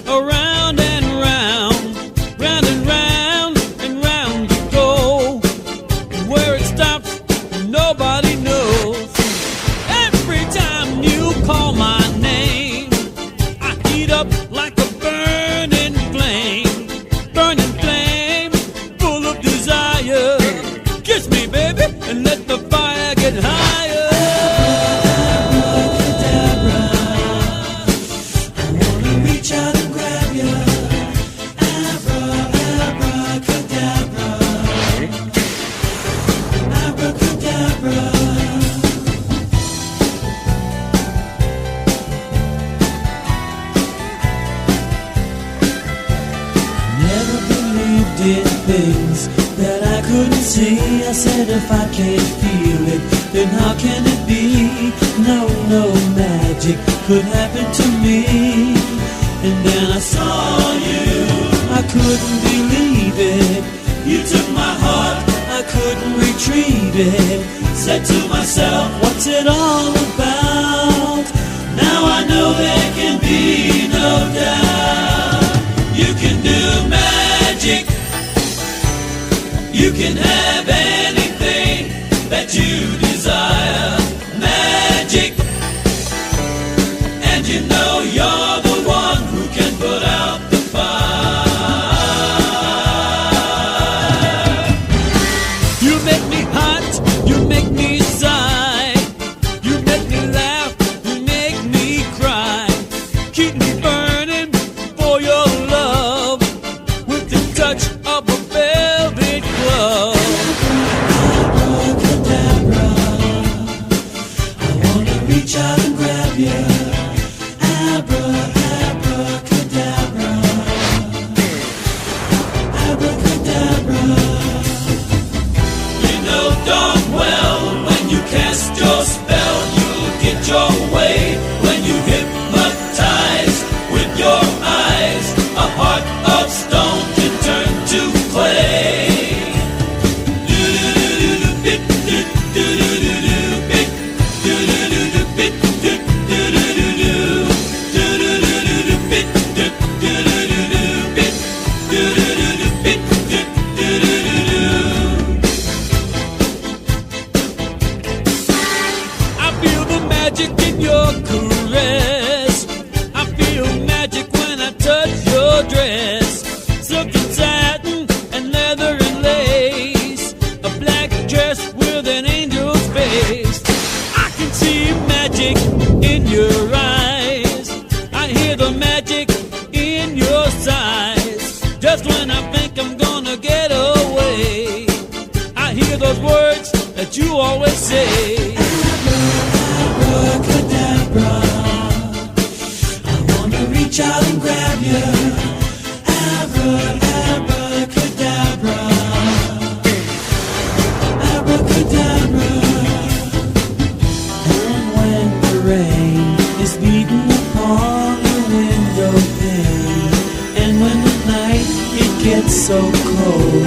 around and round, round and round and round you go. Where it stops, nobody knows. Every time you call my name, I heat up like a burning flame, full of desire. Kiss me, baby, and let the fire get higher. Things that I couldn't see. I said if I can't feel it, then how can it be? No magic could happen to me. And then I saw you, I couldn't believe it. You took my heart, I couldn't retrieve it. Said to myself, what's it all about? Now I know there can be no doubt. You can do magic. You can have anything that you desire. Magic. And you know you're the one who can put out the fire. You make me hot, you make me sigh. You make me laugh, you make me cry. Keep me burning for your love with the touch of a velvet glove. Abracadabra, I wanna reach out and grab you. Abracadabra, abracadabra. You know darn well when you cast your spell, you'll get your way. When you hypnotize with your eyes, a heart of stone can turn to clay. I feel the magic in your caress. I feel magic when I touch your dress. Silk and satin and leather and lace, a black dress with an angel's face. I can see magic in your eyes. I hear the magic in your sighs. Just when I think I'm gonna get away, I hear those words that you always say. Abracadabra, I wanna reach out and grab you. Abracadabra, abracadabra. And when the rain is beating upon the window pane, and when the night it gets so cold,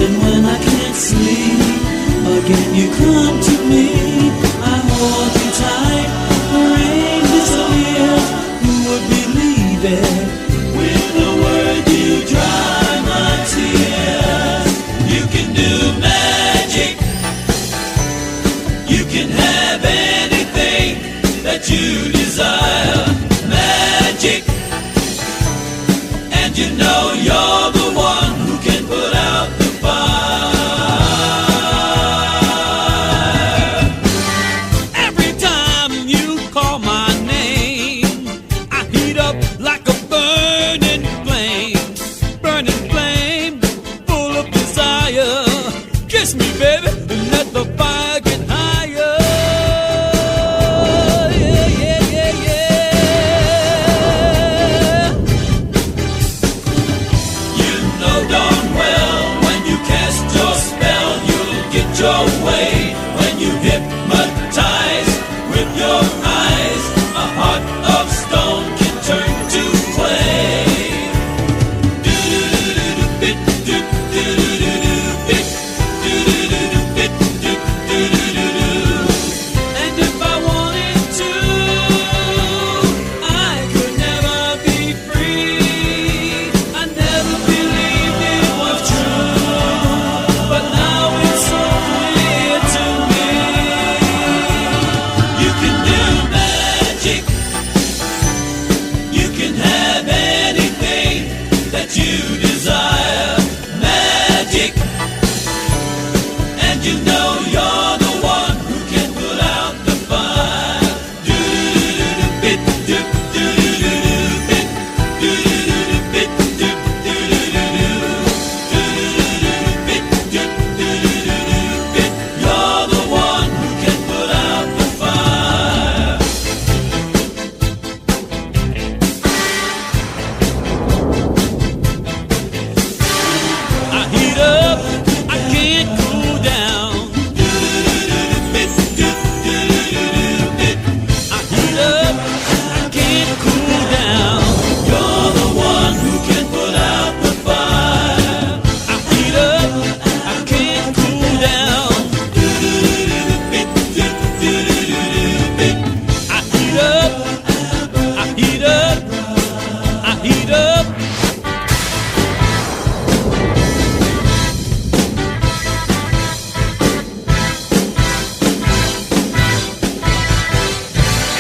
and when I can't sleep again, you come to me. I hold you tight, the rain disappears. Who would believe it? With a word you dry my tears. You can do magic. You can have anything that you desire. Magic. And you know you're the one who can put out the fire. Every time you call my name, I heat up like a burning flame, full of desire. Kiss me, baby, and let the fire get higher. Yeah, yeah, yeah, yeah.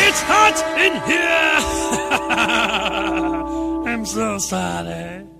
It's hot in here. I'm so sorry.